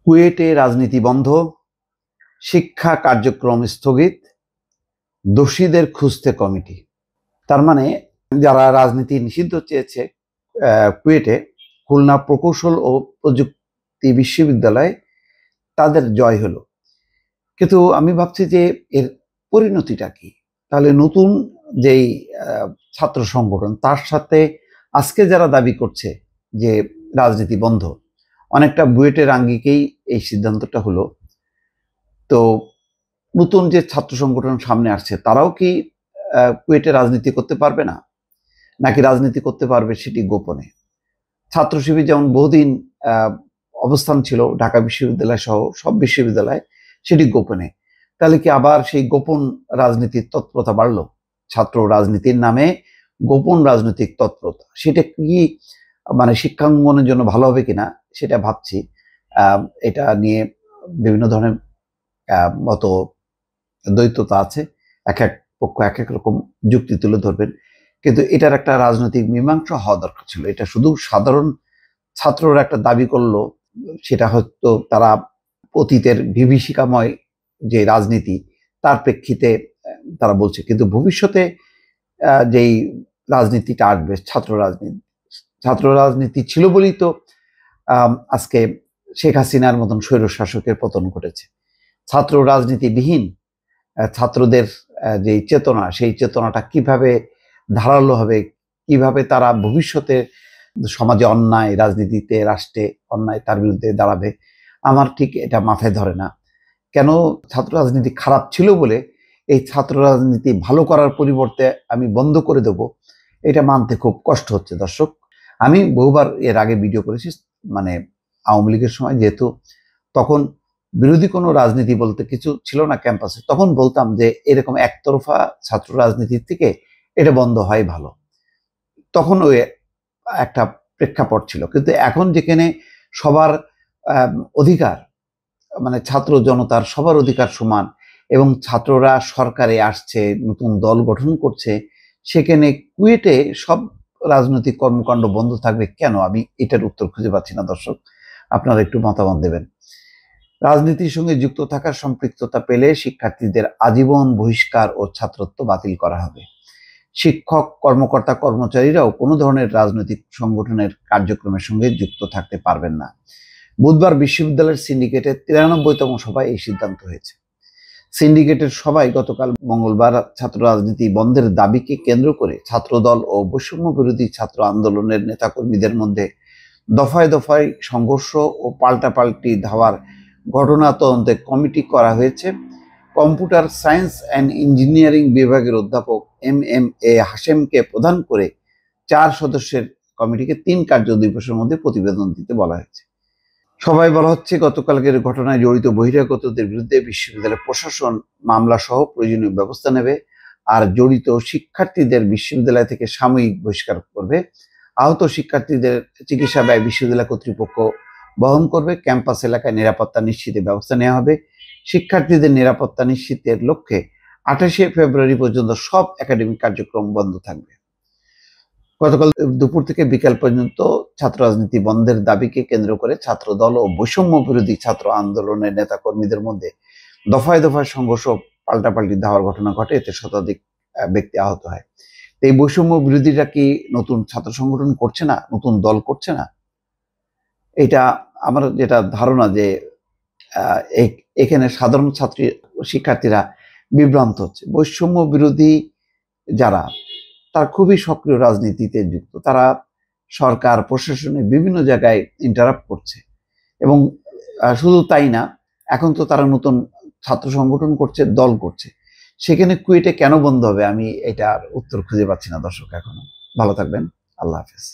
কুয়েটে রাজনীতি বন্ধ, শিক্ষা কার্যক্রম স্থগিত, দোষীদের খুঁজতে কমিটি। তার মানে যারা রাজনীতি নিষিদ্ধ চেয়েছে কুয়েটে, খুলনা প্রকৌশল ও প্রযুক্তি বিশ্ববিদ্যালয়, তাদের জয় হলো। কিন্তু আমি ভাবছি যে এর পরিণতিটা কি? তাহলে নতুন যেই ছাত্র সংগঠন, তার সাথে আজকে যারা দাবি করছে যে রাজনীতি বন্ধ, অনেকটা বুয়েটের আঙ্গিকেই এই সিদ্ধান্তটা হলো। তো নতুন যে ছাত্র সংগঠন সামনে আসছে, তারাও কি কুয়েটে রাজনীতি করতে পারবে না, নাকি রাজনীতি করতে পারবে সেটি গোপনে? ছাত্র শিবির যেমন বহুদিন অবস্থান ছিল ঢাকা বিশ্ববিদ্যালয় সহ সব বিশ্ববিদ্যালয়, সেটি গোপনে। তাহলে কি আবার সেই গোপন রাজনীতির তৎপরতা বাড়লো? ছাত্র রাজনীতির নামে গোপন রাজনৈতিক তৎপরতা, সেটা কি মানে শিক্ষাঙ্গনের জন্য ভালো হবে কিনা সেটা ভাবছি। এটা নিয়ে বিভিন্ন ধরনের মত দ্বৈততা আছে, এক এক পক্ষ এক এক রকম যুক্তি তুলে ধরবেন, কিন্তু এটার একটা রাজনৈতিক মীমাংসা হওয়া দরকার ছিল। এটা শুধু সাধারণ ছাত্ররা একটা দাবি করলো, সেটা হয়তো তারা অতীতের বিভীষিকাময় যে রাজনীতি, তার প্রেক্ষিতে তারা বলছে, কিন্তু ভবিষ্যতে যেই রাজনীতিটা আসবে, ছাত্র রাজনীতি ছিল বলেই তো আজকে শেখ হাসিনার মতন স্বৈর শাসকের পতন ঘটেছে। ছাত্র রাজনীতিবিহীন ছাত্রদের যে চেতনা, সেই চেতনাটা কিভাবে ধারালো হবে, কিভাবে তারা ভবিষ্যতে সমাজে অন্যায়, রাজনীতিতে রাষ্ট্রে অন্যায়, তার বিরুদ্ধে দাঁড়াবে, আমার ঠিক এটা মাথায় ধরে না। কেন ছাত্র রাজনীতি খারাপ ছিল বলে এই ছাত্র রাজনীতি ভালো করার পরিবর্তে আমি বন্ধ করে দেব, এটা মানতে খুব কষ্ট হচ্ছে দর্শক। আমি বহুবার এর আগে ভিডিও করেছি, মানে আওয়ামী লীগের সময়, যেহেতু তখন বিরোধী কোনো রাজনীতি বলতে কিছু ছিল না ক্যাম্পাসে, তখন বলতাম যে এরকম একতরফা ছাত্র রাজনীতির থেকে এটা বন্ধ হয় ভালো। তখন ওই একটা প্রেক্ষাপট ছিল, কিন্তু এখন যেখানে সবার অধিকার, মানে ছাত্র জনতার সবার অধিকার সমান, এবং ছাত্ররা সরকারে আসছে, নতুন দল গঠন করছে, সেখানে কুয়েটে সব রাজনৈতিক কর্মকাণ্ড বন্ধ থাকবে কেন? আমি এটার উত্তর খুঁজে পাচ্ছি না দর্শক, আপনারা একটু মতামত দেবেন। রাজনীতির সঙ্গে যুক্ত থাকার সম্পৃক্ততা পেলে শিক্ষার্থীদের আজীবন বহিষ্কার ও ছাত্রত্ব বাতিল করা হবে। শিক্ষক, কর্মকর্তা, কর্মচারীরাও কোনো ধরনের রাজনৈতিক সংগঠনের কার্যক্রমের সঙ্গে যুক্ত থাকতে পারবেন না। বুধবার বিশ্ববিদ্যালয়ের সিন্ডিকেটের 93তম সভায় এই সিদ্ধান্ত হয়েছে। সিন্ডিকেটের সভায় গতকাল মঙ্গলবার ছাত্র রাজনীতি বন্ধের দাবিকে কেন্দ্র করে ছাত্রদল ও বৈষম্য বিরোধী ছাত্র আন্দোলনের নেতাকর্মীদের মধ্যে দফায় দফায় সংঘর্ষ ও পাল্টাপাল্টি ধাওয়ার ঘটনা তদন্তে কমিটি করা হয়েছে। কম্পিউটার সায়েন্স অ্যান্ড ইঞ্জিনিয়ারিং বিভাগের অধ্যাপক MMA হাশেমকে প্রধান করে 4 সদস্যের কমিটিকে 3 কার্য দিবসের মধ্যে প্রতিবেদন দিতে বলা হয়েছে। সবাই বলা হচ্ছে, গতকালকের ঘটনায় জড়িত বহিরাগতদের বিরুদ্ধে বিশ্ববিদ্যালয় প্রশাসন মামলা সহ প্রয়োজনীয় ব্যবস্থা নেবে, আর জড়িত শিক্ষার্থীদের বিশ্ববিদ্যালয় থেকে সাময়িক বহিষ্কার করবে। আহত শিক্ষার্থীদের চিকিৎসা ব্যয় বিশ্ববিদ্যালয় কর্তৃপক্ষ বহন করবে। ক্যাম্পাস এলাকায় নিরাপত্তা নিশ্চিতে ব্যবস্থা নেওয়া হবে। শিক্ষার্থীদের নিরাপত্তা নিশ্চিতের লক্ষ্যে 28শে ফেব্রুয়ারি পর্যন্ত সব একাডেমিক কার্যক্রম বন্ধ থাকবে। গতকাল দুপুর থেকে বিকেল পর্যন্ত ছাত্র রাজনীতি বন্ধের দাবিকে কেন্দ্র করে ছাত্রদল ও বৈষম্য বিরোধী ছাত্র আন্দোলনের নেতাকর্মীদের মধ্যে দফায় দফায় সংঘর্ষ, পাল্টাপাল্টি ধাওয়ার ঘটনা ঘটে, এতে শতাধিক ব্যক্তি আহত হয়। এই বৈষম্য বিরোধীরা কি নতুন ছাত্র সংগঠন করছে না, নতুন দল করছে না? এটা আমার যেটা ধারণা যে এখানে সাধারণ শিক্ষার্থীরা বিভ্রান্ত হচ্ছে। বৈষম্য বিরোধী যারা, তারা খুবই সক্রিয় রাজনীতিতে যুক্ত, তারা সরকার প্রশাসনে বিভিন্ন জায়গায় ইন্টারাপ্ট করছে, এবং শুধু তাই না, এখন তো তারা নতুন ছাত্র সংগঠন করছে, দল করছে। সেখানে কুয়েটে কেন বন্ধ হবে, আমি এটার উত্তর খুঁজে পাচ্ছি না দর্শক এখনো। ভালো থাকবেন, আল্লাহ হাফেজ।